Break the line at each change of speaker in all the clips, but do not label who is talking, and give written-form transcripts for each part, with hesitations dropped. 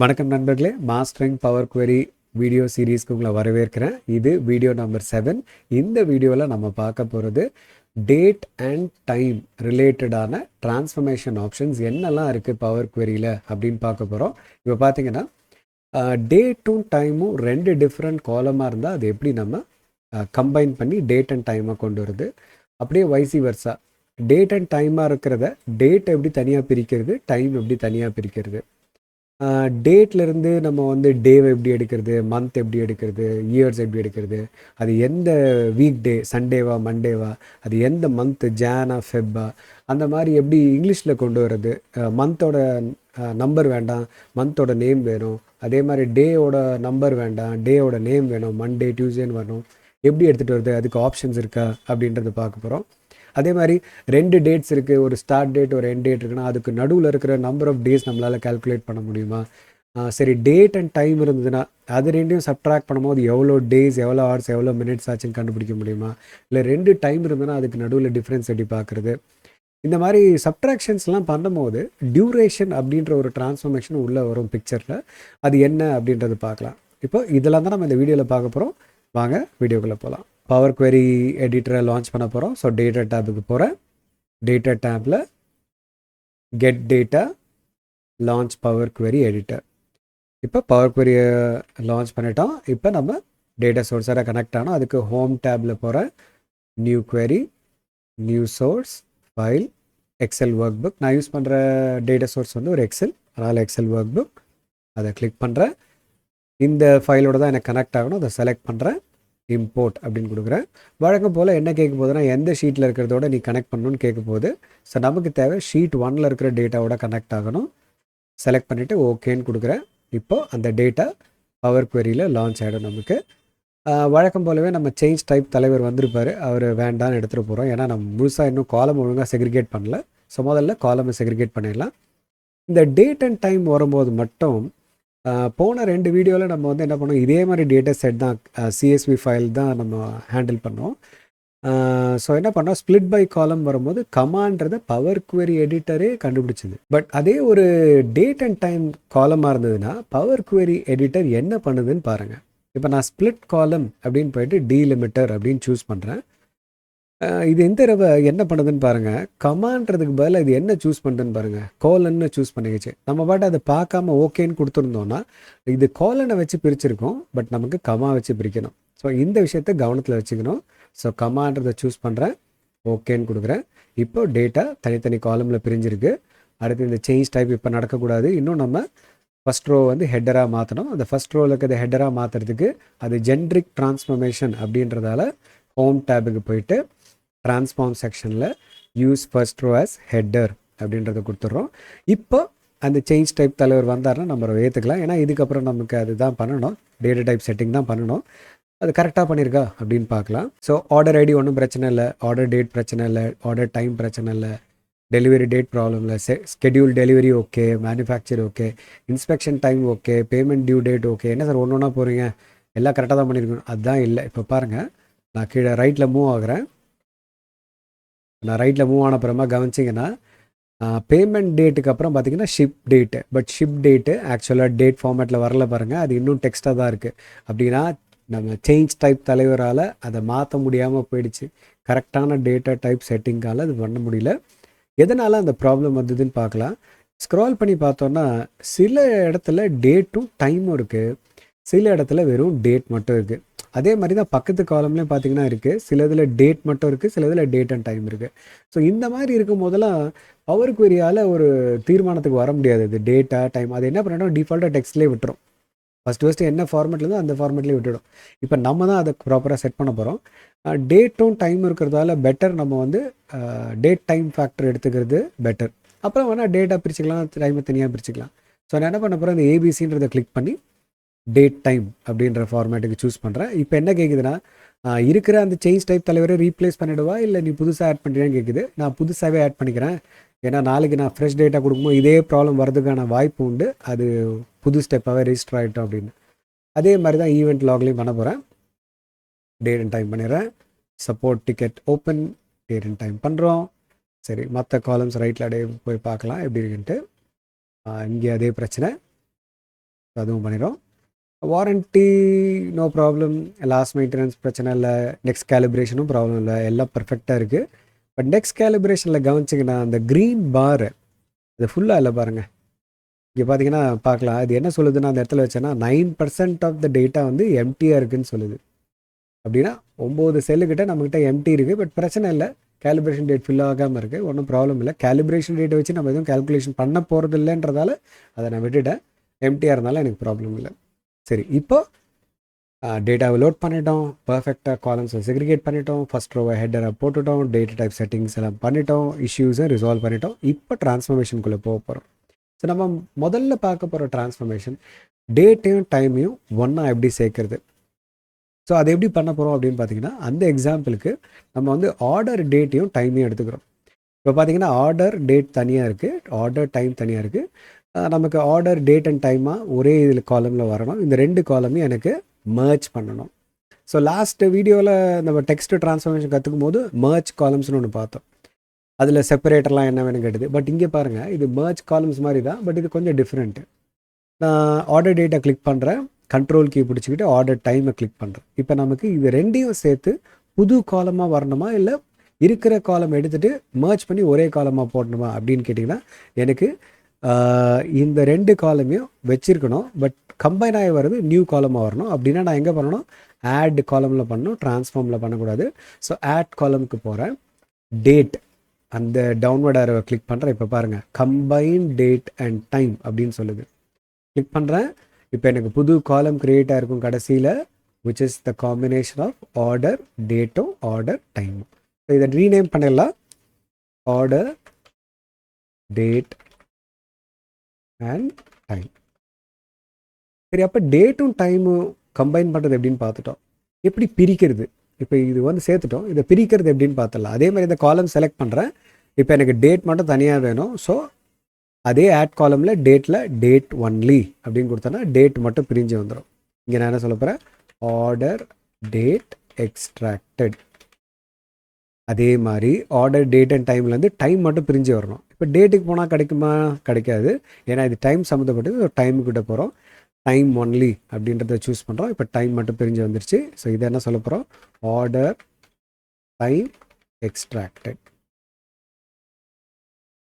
வணக்கம் நண்பர்களே, mastering power query video சீரீஸ்க்கு உங்களை வரவேற்கிறேன். இது வீடியோ நம்பர் 7. இந்த வீடியோவில் நம்ம பார்க்க போகிறது டேட் அண்ட் டைம் ரிலேட்டடான டிரான்ஸ்ஃபர்மேஷன் ஆப்ஷன்ஸ் என்னெல்லாம் இருக்குது பவர் குவெரியில் அப்படின்னு பார்க்க போகிறோம். இப்போ பார்த்தீங்கன்னா டேட்டும் டைமும் ரெண்டு டிஃப்ரெண்ட் காலமாக இருந்தால் அது எப்படி நம்ம கம்பைன் பண்ணி டேட் அண்ட் டைமை கொண்டு வருது, அப்படியே வைசி வர்ஸா டேட் அண்ட் டைமாக இருக்கிறத டேட் எப்படி தனியாக பிரிக்கிறது, டைம் எப்படி தனியாக பிரிக்கிறது, டேட்லேருந்து நம்ம வந்து டேவை எப்படி எடுக்கிறது, மந்த் எப்படி எடுக்கிறது, இயர்ஸ் எப்படி எடுக்கிறது, அது எந்த வீக் டே, சண்டேவா மண்டேவா, அது எந்த மந்த்து, ஜானா ஃபெப்பா, அந்த மாதிரி எப்படி இங்கிலீஷில் கொண்டு வர்றது, மந்தோட நம்பர் வேண்டாம், மந்தோட நேம் வேணும், அதே மாதிரி டேயோட நம்பர் வேண்டாம், டேயோட நேம் வேணும், மண்டே டியூஸ்டேன்னு வரணும், எப்படி எடுத்துகிட்டு வருது, அதுக்கு ஆப்ஷன்ஸ் இருக்கா அப்படின்றத பார்க்க போகிறோம். அதே மாதிரி ரெண்டு டேட்ஸ் இருக்குது, ஒரு ஸ்டார்ட் டேட் ஒரு எண்ட் டேட் இருக்குன்னா அதுக்கு நடுவில் இருக்கிற நம்பர் ஆஃப் டேஸ் நம்மளால் கால்குலேட் பண்ண முடியுமா? சரி, டேட் அண்ட் டைம் இருந்ததுன்னா அது ரெண்டையும் சப்ட்ராக்ட் பண்ணும்போது எவ்வளோ டேஸ், எவ்வளோ ஹவர்ஸ், எவ்வளோ மினிட்ஸ் ஆச்சுன்னு கண்டுபிடிக்க முடியுமா? இல்லை ரெண்டு டைம் இருந்ததுன்னா அதுக்கு நடுவில் டிஃப்ரென்ஸ் எப்படி பார்க்குறது? இந்த மாதிரி சப்ட்ராக்ஷன்ஸ்லாம் பண்ணும்போது டியூரேஷன் அப்படின்ற ஒரு டிரான்ஸ்ஃபர்மேஷன் உள்ளே வரும் பிக்சரில். அது என்ன அப்படின்றது பார்க்கலாம். இப்போ இதெல்லாம் தான் நம்ம இந்த வீடியோவில் பார்க்க போகிறோம். வாங்க வீடியோக்குள்ளே போகலாம். பவர் குவெரி எடிட்டரை லான்ச் பண்ண போகிறோம். ஸோ டேட்டா டேபுக்கு போகிறேன். டேட்டா டேப்பில் get data, launch power query editor. இப்போ பவர் குவெரியை லான்ச் பண்ணிட்டோம். இப்போ நம்ம டேட்டா சோர்ஸாக கனெக்ட் ஆனோம். அதுக்கு ஹோம் டேப்பில் போகிறேன். New query, new source, file, Excel workbook. நான் யூஸ் பண்ணுற டேட்டா சோர்ஸ் வந்து ஒரு எக்ஸல், அதனால் எக்ஸல் ஒர்க் புக் அதை கிளிக் பண்ணுறேன். இந்த ஃபைலோட தான் எனக்கு கனெக்ட் ஆகணும். அதை செலக்ட் பண்ணுறேன், இம்போர்ட் அப்படின்னு கொடுக்குறேன். வழக்கம் போல் என்ன கேட்க போகுதுன்னா, எந்த ஷீட்டில் இருக்கிறதோட நீ கனெக்ட் பண்ணணும்னு கேட்க போகுது. ஸோ நமக்கு தேவை ஷீட் 1ல் இருக்கிற டேட்டாவோட கனெக்ட் ஆகணும். செலக்ட் பண்ணிவிட்டு ஓகேன்னு கொடுக்குறேன். இப்போது அந்த டேட்டா பவர் குவெரியில் லான்ச் ஆகிடும். நமக்கு வழக்கம் போலவே நம்ம சேஞ்ச் டைப் தலைவர் வந்திருப்பார், அவர் வேண்டான்னு எடுத்துகிட்டு போகிறோம். ஏன்னா நம்ம முழுசாக இன்னும் காலம் ஒழுங்காக செக்ரிகேட் பண்ணல. ஸோ முதல்ல காலமை செக்ரிகேட் பண்ணிடலாம். இந்த டேட் அண்ட் டைம் வரும்போது மட்டும் போன 2 வீடியோவில் நம்ம வந்து என்ன பண்ணோம், இதே மாதிரி டேட்டா செட் தான், சிஎஸ்வி ஃபைல் தான் நம்ம ஹேண்டில் பண்ணோம். ஸோ என்ன பண்ணோம், ஸ்ப்ளிட் பை காலம் வரும்போது கமான்றதை பவர் குவெரி எடிட்டரே கண்டுபிடிச்சிது. பட் அதே ஒரு டேட் அண்ட் டைம் காலமாக இருந்ததுன்னா பவர் குவெரி எடிட்டர் என்ன பண்ணுதுன்னு பாருங்கள். இப்போ நான் ஸ்ப்ளிட் காலம் அப்படின்னு போயிட்டு டீலிமிட்டர் அப்படின்னு சூஸ் பண்ணுறேன். இது எந்த தடவை என்ன பண்ணுதுன்னு பாருங்கள். கமான்றதுக்கு பதிலாக இது என்ன சூஸ் பண்ணுதுன்னு பாருங்கள், கோலன்னு சூஸ் பண்ணிக்கிச்சு. நம்ம பாட்டு அதை பார்க்காம ஓகேன்னு கொடுத்துருந்தோன்னா இது கோலனை வச்சு பிரிச்சிருக்கோம், பட் நமக்கு கமா வச்சு பிரிக்கணும். ஸோ இந்த விஷயத்தை கவனத்தில் வச்சுக்கணும். ஸோ கமான்றதை சூஸ் பண்ணுறேன், ஓகேன்னு கொடுக்குறேன். இப்போ டேட்டா தனித்தனி காலமில் பிரிஞ்சிருக்கு. அடுத்து இந்த சேஞ்ச் டைப் இப்போ நடக்கக்கூடாது. இன்னும் நம்ம ஃபஸ்ட் ரோ வந்து ஹெட்டராக மாற்றணும். அந்த ஃபஸ்ட் ரோவில் இருக்கிறத ஹெட்டராக மாற்றுறதுக்கு அது ஜென்ரிக் டிரான்ஸ்ஃபர்மேஷன் அப்படின்றதால ஹோம் டேபுக்கு போயிட்டு ட்ரான்ஸ்ஃபார்ம் செக்ஷனில் use first row as header அப்படின்றத கொடுத்துட்றோம். இப்போ அந்த சேஞ்ச் டைப் தலைவர் வந்தார்னா நம்ம ஏற்றுக்கலாம். ஏன்னா இதுக்கப்புறம் நமக்கு அதுதான் பண்ணணும், டேட்டா டைப் செட்டிங் தான் பண்ணணும். அது கரெக்டாக பண்ணியிருக்கா அப்படின்னு பார்க்கலாம். ஸோ ஆர்டர் ஐடி ஒன்றும் பிரச்சனை இல்லை, ஆர்டர் டேட் பிரச்சனை இல்லை, ஆர்டர் டைம் பிரச்சனை இல்லை, டெலிவரி டேட் ப்ராப்ளம் இல்லை, schedule delivery okay, manufacture okay, inspection time okay, payment due date okay. என்ன சார் ஒன்று ஒன்றா போகிறீங்க, எல்லாம் கரெக்டாக தான் பண்ணியிருக்கணும். அதுதான் இல்லை. இப்போ பாருங்கள், நான் கீழே ரைட்டில் மூவ் ஆகுறேன். நான் ரைட்டில் மூவ் ஆன அப்புறமா கவனிச்சிங்கன்னா பேமெண்ட் டேட்டுக்கு அப்புறம் பார்த்தீங்கன்னா ship date, but ship date ஆக்சுவலாக டேட் ஃபார்மேட்டில் வரல பாருங்கள். அது இன்னும் டெக்ஸ்ட்டாக தான் இருக்குது. அப்படின்னா நம்ம சேஞ்ச் டைப் தலைவரால் அதை மாற்ற முடியாமல் போயிடுச்சு. கரெக்டான டேட்டா டைப் செட்டிங்கால் அது பண்ண முடியல. எதனால் அந்த ப்ராப்ளம் வந்ததுன்னு பார்க்கலாம். ஸ்க்ரால் பண்ணி பார்த்தோன்னா சில இடத்துல டேட்டும் டைமும் இருக்குது, சில இடத்துல வெறும் டேட் மட்டும் இருக்குது. அதே மாதிரி தான் பக்கத்து காலம்லேயும் பார்த்தீங்கன்னா இருக்குது, சில இதில் டேட் மட்டும் இருக்குது, சில இதில் டேட் அண்ட் டைம் இருக்குது. ஸோ இந்த மாதிரி இருக்கும் போதெல்லாம் பவர் குவெரியால் ஒரு தீர்மானத்துக்கு வர முடியாது. இது டேட்டா டைம் அது என்ன பண்ணணும், டிஃபால்ட்டாக டெக்ஸ்ட்லேயே விட்டுரும். ஃபஸ்ட்டு என்ன ஃபார்மேட்லேருந்தோ அந்த ஃபார்மேட்லேயே விட்டுடும். இப்போ நம்ம தான் அதை ப்ராப்பராக செட் பண்ண போகிறோம். டேட்டும் டைம் இருக்கிறதால பெட்டர் நம்ம வந்து டேட் டைம் ஃபேக்டர் எடுத்துக்கிறது பெட்டர். அப்புறம் வேணால் டேட்டா பிரிச்சுக்கலாம், டைமை தனியாக பிரிச்சுக்கலாம். ஸோ நான் என்ன பண்ண போகிறேன், இந்த ஏபிசின்றதை கிளிக் பண்ணி டேட் டைம் அப்படின்ற ஃபார்மேட்டுக்கு சூஸ் பண்ணுறேன். இப்போ என்ன கேட்குதுன்னா, இருக்கிற அந்த சேஞ்ச் டைப் தலைவரை ரீப்ளேஸ் பண்ணிவிடுவா இல்லை நீ புதுசாக ஆட் பண்ணுறியான்னு கேட்குது. நான் புதுசாகவே ஆட் பண்ணிக்கிறேன். ஏன்னா நாளைக்கு நான் ஃப்ரெஷ் டேட்டா கொடுக்கும்போது இதே ப்ராப்ளம் வரதுக்கான வாய்ப்பு உண்டு, அது புது ஸ்டெப்பாகவே ரெஜிஸ்டர் ஆகிட்டோம் அப்படின்னு. அதே மாதிரி தான் ஈவெண்ட் லாக்லையும் பண்ண போகிறேன். டேட் அண்ட் டைம் பண்ணிடுறேன். Support ticket open, date and time பண்ணுறோம். சரி, மற்ற காலம்ஸ் ரைட்டில் அப்படியே போய் பார்க்கலாம் எப்படி இருக்குன்ட்டு. இங்கே அதே பிரச்சனை. அதுவும் பண்ணிடும். Warranty no problem, last maintenance பிரச்சனை இல்லை, நெக்ஸ்ட் கேலிப்ரேஷனும் ப்ராப்ளம் இல்லை, எல்லாம் பர்ஃபெக்டாக இருக்குது. பட் நெக்ஸ்ட் கேலிப்ரேஷனில் கவனிச்சிங்கன்னா அந்த க்ரீன் பார் அது ஃபுல்லாக இல்லை பாருங்கள். இங்கே பார்த்தீங்கன்னா பார்க்கலாம், அது என்ன சொல்லுதுன்னா அந்த இடத்துல வச்சேன்னா 9% ஆஃப் த டேட்டா வந்து எம்டியாக இருக்குதுன்னு சொல்லுது. அப்படின்னா 9 செல்லுக்கிட்ட நம்மக்கிட்ட எம்டி இருக்குது. பட் பிரச்சனை இல்லை, கேலிப்ரேஷன் டேட் ஃபில் ஆகாமல் இருக்குது, ஒன்றும் ப்ராப்ளம் இல்லை. கேலிப்ரேஷன் டேட்டை வச்சு நம்ம எதுவும் கேல்குலேஷன் பண்ண போகிறது இல்லைன்றதால அதை நான் விட்டுட்டேன். எம்டியாக இருந்தாலும் எனக்கு ப்ராப்ளம் இல்லை. சரி, இப்போ டேட்டாவை லோட் பண்ணிட்டோம், பர்ஃபெக்டாக காலம்ஸை செக்ரிகேட் பண்ணிட்டோம், ஃபஸ்ட் ரோவை ஹெட்டரை போட்டுட்டோம், டேட்டா டைப் செட்டிங்ஸ் எல்லாம் பண்ணிட்டோம், இஷ்யூஸை ரிசால்வ் பண்ணிட்டோம். இப்போ ட்ரான்ஸ்ஃபர்மேஷனுக்குள்ளே போக போகிறோம். ஸோ நம்ம முதல்ல பார்க்க போகிற ட்ரான்ஸ்ஃபர்மேஷன் டேட்டையும் டைமையும் ஒன்றா எப்படி சேர்க்குறது. ஸோ அதை எப்படி பண்ண போகிறோம் அப்படின்னு பார்த்தீங்கன்னா, அந்த எக்ஸாம்பிளுக்கு நம்ம வந்து ஆர்டர் டேட்டையும் டைமையும் எடுத்துக்கிறோம். இப்போ பார்த்தீங்கன்னா ஆர்டர் டேட் தனியாக இருக்குது, ஆர்டர் டைம் தனியாக இருக்குது. நமக்கு ஆர்டர் டேட் அண்ட் டைமாக ஒரே இதில் காலமில் வரணும். இந்த 2 காலமையும் எனக்கு மர்ஜ் பண்ணணும். ஸோ லாஸ்ட் வீடியோவில் நம்ம டெக்ஸ்ட் ட்ரான்ஸ்ஃபர்மேஷன் கற்றுக்கும் போது மர்ஜ் காலம்ஸ்னு ஒன்று பார்த்தோம். அதில் செப்பரேட்டர்லாம் என்ன வேணும் கேட்டது. பட் இங்கே பாருங்கள், இது மர்ஜ் காலம்ஸ் மாதிரி தான், பட் இது கொஞ்சம் டிஃப்ரெண்ட்டு. நான் ஆர்டர் டேட்டை கிளிக் பண்ணுறேன், கண்ட்ரோல் கீ பிடிச்சிக்கிட்டு ஆர்டர் டைமை கிளிக் பண்ணுறேன். இப்போ நமக்கு இது 2ஐயும் சேர்த்து புது காலமாக வரணுமா, இல்லை இருக்கிற காலம் எடுத்துகிட்டு மர்ஜ் பண்ணி ஒரே காலமாக போடணுமா அப்படின்னு கேட்டிங்கன்னா, எனக்கு இந்த 2 காலமையும் வச்சுருக்கணும். பட் கம்பைன் ஆகி வர்றது நியூ காலமாக வரணும். அப்படின்னா நான் எங்கே பண்ணணும், ஆட் காலமில் பண்ணணும், ட்ரான்ஸ்ஃபார்மில் பண்ணக்கூடாது. ஸோ ஆட் காலமுக்கு போகிறேன், டேட் அந்த டவுன்வர்ட் ஆரோவை கிளிக் பண்ணுறேன். இப்போ பாருங்கள், கம்பைன் டேட் அண்ட் டைம் அப்படின்னு சொல்லுது. கிளிக் பண்ணுறேன். இப்போ எனக்கு புது காலம் க்ரியேட் ஆகிருக்கும் கடைசியில், which is the combination of order டேட்டும் ஆர்டர் டைமும். ஸோ இதை ரீநேம் பண்ணிடலாம், ஆர்டர் டேட் அண்ட் டைம். சரி, அப்போ டேட்டும் டைமும் கம்பைன் பண்ணுறது எப்படின்னு பார்த்துட்டோம். எப்படி பிரிக்கிறது, இப்போ இது வந்து சேர்த்துட்டோம், இதை பிரிக்கிறது எப்படின்னு பார்த்துடலாம். அதே மாதிரி இந்த காலம் செலக்ட் பண்ணுறேன். இப்போ எனக்கு டேட் மட்டும் தனியாக வேணும். ஸோ அதே ஆட் காலமில் டேட்டில் டேட் ஒன்லி அப்படின்னு கொடுத்தோன்னா டேட் மட்டும் பிரிஞ்சு வந்துடும். இங்கே நான் என்ன சொல்ல போகிறேன், ஆர்டர் டேட் எக்ஸ்ட்ராக்டட். அதே மாதிரி ஆர்டர் டேட் அண்ட் டைம்லேருந்து டைம் மட்டும் பிரிஞ்சு வரணும். இப்போ டேட்டுக்கு போனால் கிடைக்குமா, கிடைக்காது. ஏன்னா இது டைம் சம்மந்தப்பட்டது. டைமுக்கிட்ட போகிறோம், டைம் ஒன்லி அப்படின்றத சூஸ் பண்ணுறோம். இப்போ டைம் மட்டும் பிரிஞ்சு வந்துருச்சு. ஸோ இதை என்ன சொல்ல போகிறோம், order time extracted.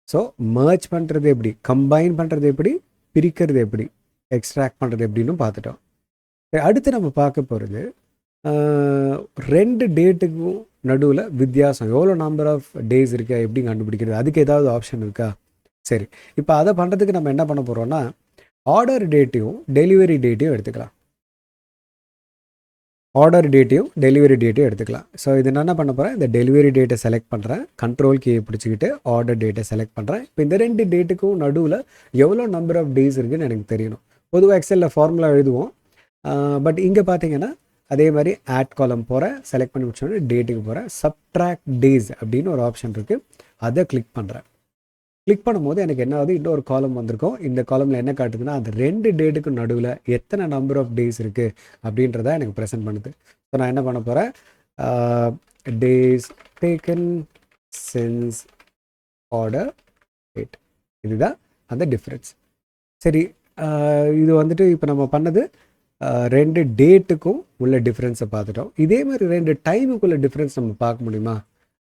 So merge பண்ணுறது எப்படி, கம்பைன் பண்ணுறது எப்படி, பிரிக்கிறது எப்படி, எக்ஸ்ட்ராக்ட் பண்ணுறது எப்படின்னு பார்த்துட்டோம். அடுத்து நம்ம பார்க்க போகிறது 2 டேட்டுக்கும் நடுவில் வித்தியாசம், எவ்வளோ நம்பர் ஆஃப் டேஸ் இருக்கா எப்படி கண்டுபிடிக்கிறது, அதுக்கு ஏதாவது ஆப்ஷன் இருக்கா. சரி, இப்போ அதை பண்ணுறதுக்கு நம்ம என்ன பண்ண போகிறோம்னா, ஆர்டர் டேட்டையும் டெலிவரி டேட்டையும் எடுத்துக்கலாம். ஆர்டர் டேட்டையும் டெலிவரி டேட்டையும் எடுத்துக்கலாம். ஸோ இது நான் என்ன பண்ண போகிறேன், இந்த டெலிவரி டேட்டை செலக்ட் பண்ணுறேன், கண்ட்ரோல் கீயை பிடிச்சிக்கிட்டு ஆர்டர் டேட்டை செலக்ட் பண்ணுறேன். இப்போ இந்த 2 டேட்டுக்கும் நடுவில் எவ்வளோ நம்பர் ஆஃப் டேஸ் இருக்குதுன்னு எனக்கு தெரியணும். பொதுவாக எக்ஸலில் ஃபார்முலா எழுதுவோம். பட் இங்கே பார்த்தீங்கன்னா அதே மாதிரி ஆட் காலம் போகிறேன், செலக்ட் பண்ணி முடிச்சோடனே டேட்டுக்கு போகிறேன், சப்ட்ராக்ட் டேஸ் அப்படின்னு ஒரு ஆப்ஷன் இருக்குது, அதை கிளிக் பண்ணுறேன். கிளிக் பண்ணும்போது எனக்கு என்ன ஆகுது, இன்னொரு காலம் வந்திருக்கும். இந்த காலமில் என்ன காட்டுதுன்னா, அந்த 2 டேட்டுக்கு நடுவில் எத்தனை நம்பர் ஆஃப் டேஸ் இருக்குது அப்படின்றத எனக்கு ப்ரெசென்ட் பண்ணுது. ஸோ நான் என்ன பண்ண போகிறேன், days taken since order date, இதுதான் அந்த டிஃப்ரென்ஸ். சரி, இது வந்துட்டு இப்போ நம்ம பண்ணது 2 டேட்டுக்கும் உள்ள டிஃப்ரென்ஸை பார்த்துட்டோம். இதே மாதிரி 2 டைமுக்குள்ள டிஃப்ரென்ஸ் நம்ம பார்க்க முடியுமா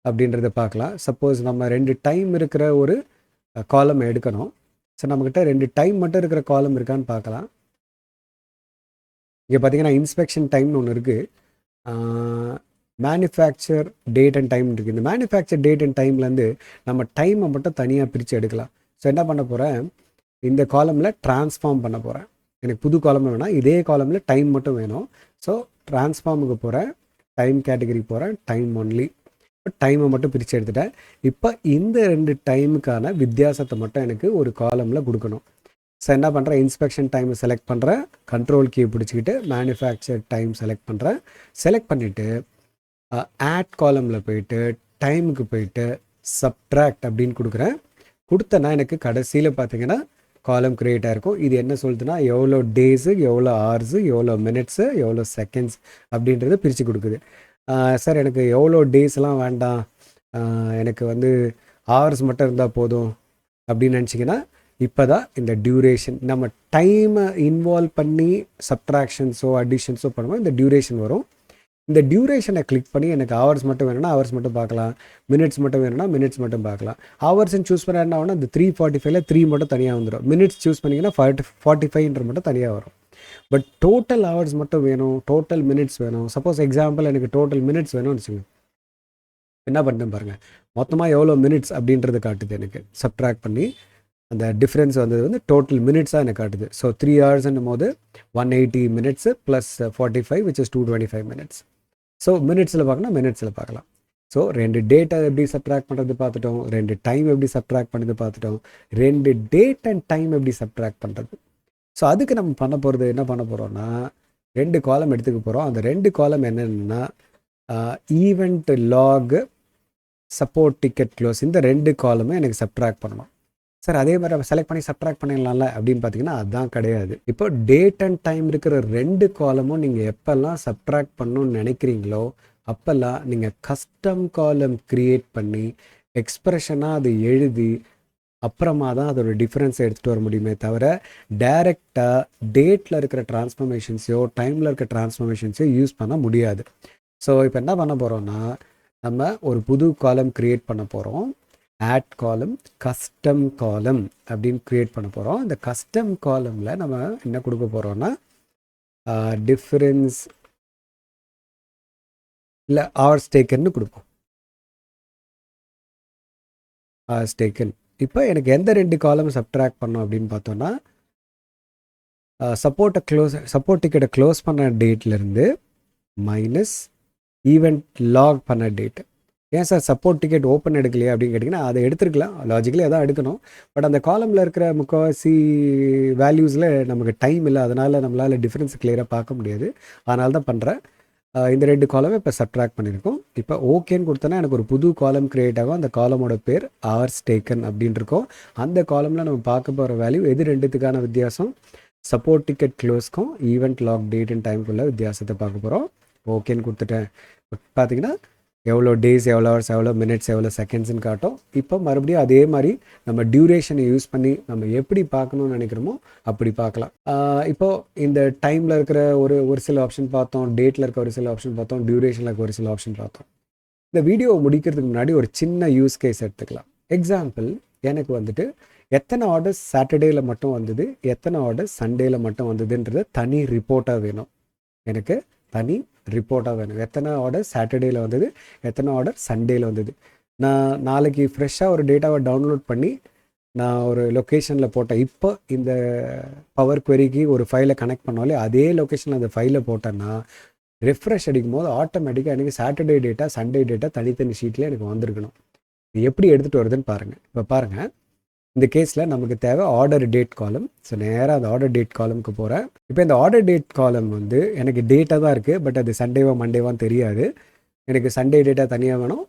அப்படின்றத பார்க்கலாம். சப்போஸ் நம்ம 2 டைம் இருக்கிற ஒரு காலம் எடுக்கணும். ஸோ நம்மக்கிட்ட 2 டைம் மட்டும் இருக்கிற காலம் இருக்கான்னு பார்க்கலாம். இங்கே பார்த்தீங்கன்னா இன்ஸ்பெக்ஷன் டைம்னு ஒன்று இருக்குது, மேனுஃபேக்சர் டேட் அண்ட் டைம் இருக்குது. இந்த மேனுஃபேக்சர் டேட் அண்ட் டைம்லேருந்து நம்ம டைமை மட்டும் தனியாக பிரித்து எடுக்கலாம். ஸோ என்ன பண்ண போகிறேன், இந்த காலமில் ட்ரான்ஸ்ஃபார்ம் பண்ண போகிறேன். எனக்கு புது காலம் வேணாம், இதே காலமில் டைம் மட்டும் வேணும். ஸோ ட்ரான்ஸ்ஃபார்முக்கு போகிறேன், டைம் கேட்டகரி போகிறேன், டைம் ஒன்லி, டைமை மட்டும் பிரித்து எடுத்துட்டேன். இப்போ இந்த 2 டைமுக்கான வித்தியாசத்தை மட்டும் எனக்கு ஒரு காலமில் கொடுக்கணும். ஸோ என்ன பண்ணுறேன், இன்ஸ்பெக்ஷன் டைமை செலக்ட் பண்ணுறேன், கண்ட்ரோல் கீ பிடிச்சிக்கிட்டு மேனுஃபேக்சர் டைம் செலக்ட் பண்ணுறேன். செலக்ட் பண்ணிவிட்டு ஆட் காலமில் போயிட்டு டைமுக்கு போயிட்டு சப்ட்ராக்ட் அப்படின்னு கொடுக்குறேன். கொடுத்தேன்னா எனக்கு கடைசியில் பார்த்தீங்கன்னா காலம் க்ரியேட் ஆகிருக்கும். இது என்ன சொல்லுதுன்னா, எவ்வளோ டேஸு, எவ்வளோ ஹவர்ஸு, எவ்வளோ மினிட்ஸு, எவ்வளோ செகண்ட்ஸ் அப்படின்றத பிரித்து கொடுக்குது. சார் எனக்கு எவ்வளோ டேஸ்லாம் வேண்டாம், எனக்கு வந்து ஹவர்ஸ் மட்டும் இருந்தால் போதும் அப்படின்னு நினச்சிங்கன்னா, இப்போ தான் இந்த டியூரேஷன் நம்ம டைமை இன்வால்வ் பண்ணி சப்ட்ராக்ஷன்ஸோ அடிஷன்ஸோ பண்ணும்போது இந்த டியூரேஷன் வரும். இந்த டியூரேஷனை கிளிக் பண்ணி எனக்கு ஹவர்ஸ் மட்டும் வேணும்னா ஹவர்ஸ் மட்டும் பார்க்கலாம், மினிட்ஸ் மட்டும் வேணும்னா மினிட்ஸ் மட்டும் பார்க்கலாம். ஹவர்ஸ்ன்னு சூஸ் பண்ண என்ன ஆகும்னா இந்த 345ல் 3 மட்டும் தனியாக வந்துடும். மினிட்ஸ் சூஸ் பண்ணிங்கன்னா 45 மட்டும் தனியாக வரும். பட் டோட்டல் ஹவர்ஸ் மட்டும் வேணும், டோட்டல் மினிட்ஸ் வேணும். சப்போஸ் எக்ஸாம்பிள் எனக்கு டோட்டல் மினிட்ஸ் வேணும்னு வச்சுக்கோங்க, என்ன பண்ணுறேன் பாருங்கள், மொத்தமாக எவ்வளோ மினிட்ஸ் அப்படின்றது காட்டுது எனக்கு. சப்ட்ராக்ட் பண்ணி அந்த டிஃப்ரென்ஸ் வந்தது வந்து டோட்டல் மினிட்ஸாக எனக்கு காட்டுது. ஸோ 3 ஹவர்ஸ்ன்னும் போது 180 minutes plus 45 which is 225 minutes. So மினிட்ஸில் பார்க்கணும், மினிட்ஸில் பார்க்கலாம். ஸோ 2 டேட்டை எப்படி சப்ட்ராக்ட் பண்ணுறது பார்த்துட்டோம், 2 டைம் எப்படி சப்ட்ராக்ட் பண்ணுறது பார்த்துட்டோம், 2 டேட் அண்ட் டைம் எப்படி சப்ட்ராக்ட் பண்ணுறது. ஸோ அதுக்கு நம்ம பண்ண போகிறது என்ன பண்ண போகிறோம்னா 2 காலம் எடுத்துக்க போகிறோம். அந்த 2 காலம் என்னென்னா event log support ticket close, இந்த 2 காலமும் எனக்கு சப்ட்ராக்ட் பண்ணணும். சார் அதே மாதிரி செலக்ட் பண்ணி சப்ட்ராக்ட் பண்ணிடலாம்ல அப்படின்னு பார்த்தீங்கன்னா அதுதான் கிடையாது. இப்போ டேட் அண்ட் டைம் இருக்கிற 2 காலமும் நீங்கள் எப்போல்லாம் சப்ட்ராக்ட் பண்ணணும்னு நினைக்கிறீங்களோ அப்போல்லாம் நீங்கள் கஸ்டம் காலம் க்ரியேட் பண்ணி எக்ஸ்ப்ரெஷனாக அதை எழுதி அப்புறமா தான் அதோட டிஃப்ரென்ஸை எடுத்துகிட்டு வர முடியுமே தவிர டைரெக்டாக டேட்டில் இருக்கிற டிரான்ஸ்ஃபர்மேஷன்ஸையோ டைமில் இருக்கிற டிரான்ஸ்ஃபர்மேஷன்ஸையோ யூஸ் பண்ண முடியாது. ஸோ இப்போ என்ன பண்ண போகிறோம்னா நம்ம ஒரு புது காலம் க்ரியேட் பண்ண போகிறோம். ஆட் காலம் கஸ்டம் காலம் அப்படின்னு க்ரியேட் பண்ண போகிறோம். இந்த கஸ்டம் காலமில் நம்ம என்ன கொடுக்க போகிறோம்னா டிஃப்ரென்ஸ் இல்லை ஹவர்ஸ் டேக்கன்னு கொடுப்போம். Hours taken. இப்போ எனக்கு எந்த 2 காலம் சப்ட்ராக்ட் பண்ணோம் அப்படின்னு பார்த்தோன்னா சப்போர்ட் டிக்கெட்டை க்ளோஸ் பண்ண டேட்லேருந்து மைனஸ் ஈவெண்ட் லாக் பண்ண டேட்டு. ஏன் சார் சப்போர்ட் டிக்கெட் ஓப்பன் எடுக்கலையா அப்படின்னு கேட்டிங்கன்னா அதை எடுத்துருக்கலாம், லாஜிக்கலி அதான் எடுக்கணும். பட் அந்த காலமில் இருக்கிற முக்கால்வாசி வேல்யூஸில் நமக்கு டைம் இல்லை, அதனால் நம்மளால் டிஃப்ரென்ஸ் கிளியராக பார்க்க முடியாது. அதனால தான் பண்ணுறேன். இந்த 2 காலமே இப்போ சப்ட்ராக்ட் பண்ணியிருக்கோம். இப்போ ஓகேன்னு கொடுத்தோன்னா எனக்கு ஒரு புது காலம் க்ரியேட் ஆகும். அந்த காலமோட பேர் ஹவர்ஸ் டேக்கன் அப்படின்னு இருக்கும். அந்த காலமில் நம்ம பார்க்க போகிற வேல்யூ எது 2த்துக்கான வித்தியாசம், சப்போர்ட் டிக்கெட் க்ளோஸ்க்கும் ஈவெண்ட் லாக் டேட் அண்ட் டைமுக்குள்ள வித்தியாசத்தை பார்க்க போகிறோம். ஓகேன்னு கொடுத்துட்டேன். பார்த்தீங்கன்னா எவ்வளோ டேஸ், எவ்வளோ ஹவர்ஸ், எவ்வளோ மினிட்ஸ், எவ்வளோ செகண்ட்ஸ்ன்னு காட்டும். இப்போ மறுபடியும் அதே மாதிரி நம்ம டியூரேஷனை யூஸ் பண்ணி நம்ம எப்படி பார்க்கணும்னு நினைக்கிறோமோ அப்படி பார்க்கலாம். இப்போது இந்த டைமில் இருக்கிற ஒரு சில ஆப்ஷன் பார்த்தோம், டேட்டில் இருக்க ஒரு சில ஆப்ஷன் பார்த்தோம், டியூரேஷனில் இருக்க ஒரு சில ஆப்ஷன் பார்த்தோம். இந்த வீடியோவை முடிக்கிறதுக்கு முன்னாடி ஒரு சின்ன யூஸ் கேஸ் எடுத்துக்கலாம். எக்ஸாம்பிள், எனக்கு வந்துட்டு எத்தனை ஆர்டர்ஸ் சாட்டர்டேயில் மட்டும் வந்தது, எத்தனை ஆர்டர்ஸ் சண்டேயில் மட்டும் வந்ததுன்றது தனி ரிப்போர்ட்டாக வேணும். எனக்கு தனி ரிப்போர்ட்டாக வேணும். எத்தனை ஆர்டர் சாட்டர்டேயில் வந்தது, எத்தனை ஆர்டர் சண்டேயில் வந்தது. நான் நாளைக்கு ஃப்ரெஷ்ஷாக ஒரு டேட்டாவை டவுன்லோட் பண்ணி நான் ஒரு லொக்கேஷனில் போட்டேன். இப்போ இந்த பவர் குவெரிக்கு ஒரு ஃபைலை கனெக்ட் பண்ணாலே அதே லொக்கேஷனில் அந்த ஃபைலை போட்டேன்னா ரெஃப்ரெஷ் அடிக்கும் போது ஆட்டோமேட்டிக்காக எனக்கு சாட்டர்டே டேட்டா சண்டே டேட்டா தனித்தனி ஷீட்டில் எனக்கு வந்திருக்கணும். எப்படி எடுத்துகிட்டு வருதுன்னு பாருங்கள். இப்போ பாருங்கள், இந்த கேஸில் நமக்கு தேவை ஆர்டர் டேட் காலம். ஸோ நேராக அந்த ஆர்டர் டேட் காலமுக்கு போகிறேன். இப்போ இந்த ஆர்டர் டேட் காலம் வந்து எனக்கு டேட்டாக தான் இருக்குது, பட் அது சண்டேவா மண்டேவான்னு தெரியாது. எனக்கு சண்டே டேட்டா தனியாக வேணும்,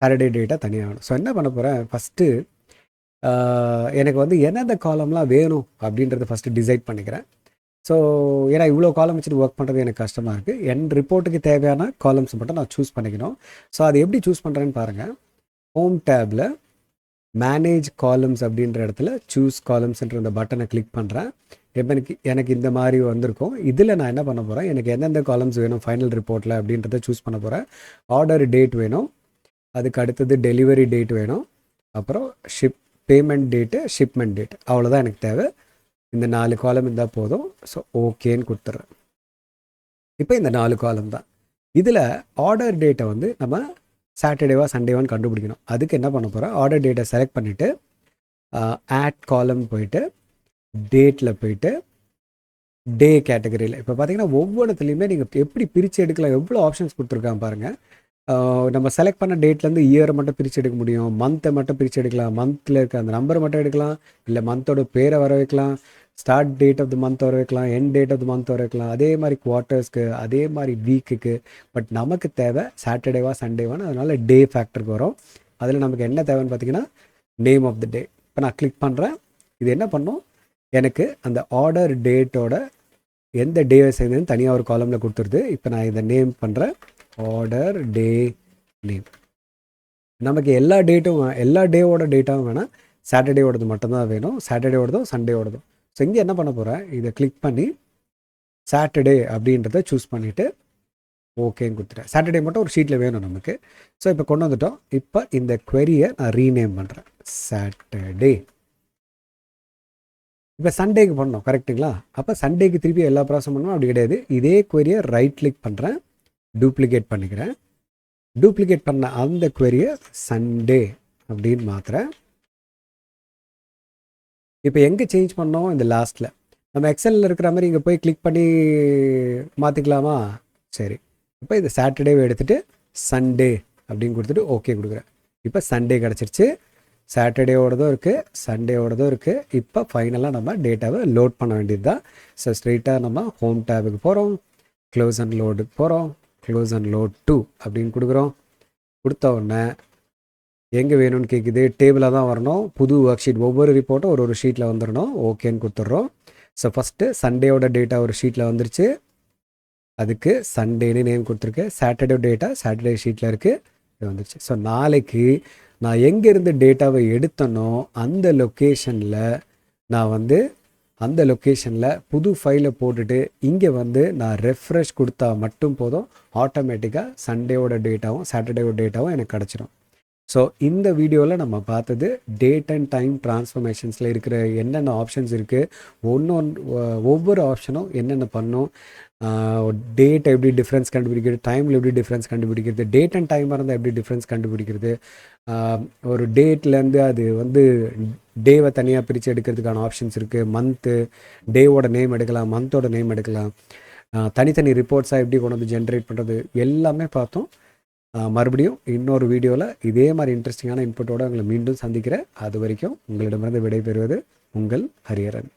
சாட்டர்டே டேட்டா தனியாக வேணும். ஸோ என்ன பண்ண போகிறேன், ஃபஸ்ட்டு எனக்கு வந்து எந்தெந்த காலம்லாம் வேணும் அப்படின்றத ஃபஸ்ட்டு டிசைட் பண்ணிக்கிறேன். ஸோ ஏன்னா இவ்வளோ காலம் வச்சுட்டு ஒர்க் பண்ணுறது எனக்கு கஷ்டமாக இருக்குது. என் ரிப்போர்ட்டுக்கு தேவையான காலம்ஸ் மட்டும் நான் சூஸ் பண்ணிக்கணும். ஸோ அது எப்படி சூஸ் பண்ணுறேன்னு பாருங்கள். ஹோம் டேபில் மேனேஜ் காலம்ஸ் அப்படின்ற இடத்துல சூஸ் காலம்ஸ்ன்ற அந்த பட்டனை கிளிக் பண்ணுறேன். இப்போ எனக்கு இந்த மாதிரி வந்திருக்கும். இதில் நான் என்ன பண்ண போகிறேன், எனக்கு எந்தெந்த காலம்ஸ் வேணும் ஃபைனல் ரிப்போர்ட்டில் அப்படின்றத சூஸ் பண்ண போகிறேன். ஆர்டர் டேட் வேணும், அதுக்கு அடுத்தது டெலிவரி டேட் வேணும், அப்புறம் பேமெண்ட் டேட்டு, ஷிப்மெண்ட் டேட். அவ்வளோதான் எனக்கு தேவை. இந்த 4 காலம் இருந்தால் போதும். ஸோ ஓகேன்னு கொடுத்துட்றேன். இப்போ இந்த 4 காலம் தான். இதில் ஆர்டர் டேட்டை வந்து நம்ம சாட்டர்டேவா சண்டேவான்னு கண்டுபிடிக்கணும். அதுக்கு என்ன பண்ண போகிறோம், ஆர்டர் டேட்டை செலக்ட் பண்ணிவிட்டு ஆட் காலம் போயிட்டு டேட்டில் போயிட்டு டே கேட்டகரியில் இப்போ பார்த்தீங்கன்னா ஒவ்வொன்றுத்துலேயுமே நீங்கள் எப்படி பிரித்து எடுக்கலாம், எவ்வளோ ஆப்ஷன்ஸ் கொடுத்துருக்காங்க பாருங்கள். நம்ம செலக்ட் பண்ண டேட்லேருந்து இயரை மட்டும் பிரித்து எடுக்க முடியும், மந்த்தை மட்டும் பிரித்து எடுக்கலாம், மந்தில் இருக்க அந்த நம்பரை மட்டும் எடுக்கலாம், இல்லை மந்தோட பேரை வர வைக்கலாம், start date of the month வர வைக்கலாம், end date of the month வர வைக்கலாம், அதே மாதிரி குவார்ட்டர்ஸ்க்கு, அதே மாதிரி வீக்குக்கு. பட் நமக்கு தேவை சாட்டர்டேவா சண்டேவான்னு, அதனால் டே ஃபேக்டருக்கு வரும். அதில் நமக்கு என்ன தேவைன்னு பார்த்தீங்கன்னா நேம் ஆஃப் த டே. இப்போ நான் கிளிக் பண்ணுறேன். இது என்ன பண்ணும், எனக்கு அந்த ஆர்டர் டேட்டோட எந்த டேவை சேர்ந்ததுன்னு தனியாக ஒரு காலமில் கொடுத்துருது. இப்போ நான் இதை நேம் பண்ணுறேன், ஆர்டர் டே நேம். நமக்கு எல்லா டேட்டும் எல்லா டேவோட டேட்டாவும் வேணால் சாட்டர்டேவோடது மட்டும்தான் வேணும், சாட்டர்டேவோடதும் சண்டேவோடதும். ஸோ இங்கே என்ன பண்ண போகிறேன், இதை கிளிக் பண்ணி சாட்டர்டே அப்படின்றத சூஸ் பண்ணிவிட்டு ஓகேன்னு கொடுத்துட்டேன். சாட்டர்டே மட்டும் ஒரு ஷீட்டில் வேணும் நமக்கு. ஸோ இப்போ கொண்டு வந்துட்டோம். இப்போ இந்த query-யை நான் ரீநேம் பண்ணுறேன், சாட்டர்டே. இப்போ சண்டேக்கு பண்ணோம் கரெக்டுங்களா? அப்போ சண்டேக்கு திருப்பி எல்லா ப்ராசஸ் பண்ணணும் அப்படி கிடையாது. இதே query-யை ரைட் கிளிக் பண்ணுறேன், டூப்ளிகேட் பண்ணிக்கிறேன். டூப்ளிகேட் பண்ண அந்த query-யை சண்டே அப்படின்னு மாற்றுறேன். இப்போ எங்கே சேஞ்ச் பண்ணோம், இந்த லாஸ்ட்டில். நம்ம எக்ஸலில் இருக்கிற மாதிரி இங்கே போய் கிளிக் பண்ணி மாற்றிக்கலாமா? சரி, இப்போ இது சாட்டர்டேவை எடுத்துகிட்டு சண்டே அப்படின்னு கொடுத்துட்டு ஓகே கொடுக்குறேன். இப்போ சண்டே கிடச்சிருச்சு. சாட்டர்டேவோடதும் இருக்குது, சண்டேவோடதும் இருக்குது. இப்போ ஃபைனலாக நம்ம டேட்டாவை லோட் பண்ண வேண்டியது தான். ஸோ ஸ்ட்ரெயிட்டாக நம்ம ஹோம் டேபுக்கு போகிறோம், க்ளோஸ் அண்ட் லோடுக்கு போகிறோம், க்ளோஸ் அண்ட் லோட் டு அப்படின்னு கொடுக்குறோம். கொடுத்த உடனே எங்கே வேணும்னு கேட்குது, டேபிளாக தான் வரணும், புது ஒர்க் ஷீட், ஒவ்வொரு ரிப்போர்ட்டும் ஒரு ஷீட்டில் வந்துடணும். ஓகேன்னு கொடுத்துட்றோம். ஸோ ஃபஸ்ட்டு சண்டேவோட டேட்டா ஒரு ஷீட்டில் வந்துருச்சு, அதுக்கு சண்டேன்னு நேம் கொடுத்துருக்கு. சாட்டர்டே டேட்டா சாட்டர்டே ஷீட்டில் இருக்குது, இது வந்துருச்சு. ஸோ நாளைக்கு நான் எங்கேருந்து டேட்டாவை எடுத்தனோ அந்த லொக்கேஷனில் நான் வந்து அந்த லொக்கேஷனில் புது ஃபைலை போட்டுட்டு இங்கே வந்து நான் ரெஃப்ரெஷ் கொடுத்தா மட்டும் போதும், ஆட்டோமேட்டிக்காக சண்டேவோட டேட்டாவும் சாட்டர்டேவோட டேட்டாவும் எனக்கு கிடச்சிரும். ஸோ இந்த வீடியோவில் நம்ம பார்த்தது டேட் அண்ட் டைம் ட்ரான்ஸ்ஃபர்மேஷன்ஸில் இருக்கிற என்னென்ன ஆப்ஷன்ஸ் இருக்குது, ஒவ்வொரு ஆப்ஷனும் என்னென்ன பண்ணும், டேட் எப்படி டிஃப்ரென்ஸ் கண்டுபிடிக்கிறது, டைமில் எப்படி டிஃப்ரென்ஸ் கண்டுபிடிக்கிறது, டேட் அண்ட் டைமாக இருந்தால் எப்படி டிஃப்ரென்ஸ் கண்டுபிடிக்கிறது, ஒரு டேட்லேருந்து அது வந்து டேவை தனியாக பிரித்து எடுக்கிறதுக்கான ஆப்ஷன்ஸ் இருக்குது, மந்த்து டேவோட நேம் எடுக்கலாம், மந்தோட நேம் எடுக்கலாம், தனித்தனி ரிப்போர்ட்ஸாக எப்படி கொண்டு வந்து ஜென்ரேட் பண்ணுறது எல்லாமே பார்த்தோம். மறுபடியும் இன்னொரு வீடியோவில் இதே மாதிரி இன்ட்ரெஸ்டிங்கான இன்புட்டோடு உங்களை மீண்டும் சந்திக்கிறேன். அது வரைக்கும் உங்களிடமிருந்து விடைபெறுவது உங்கள் ஹரியரன்.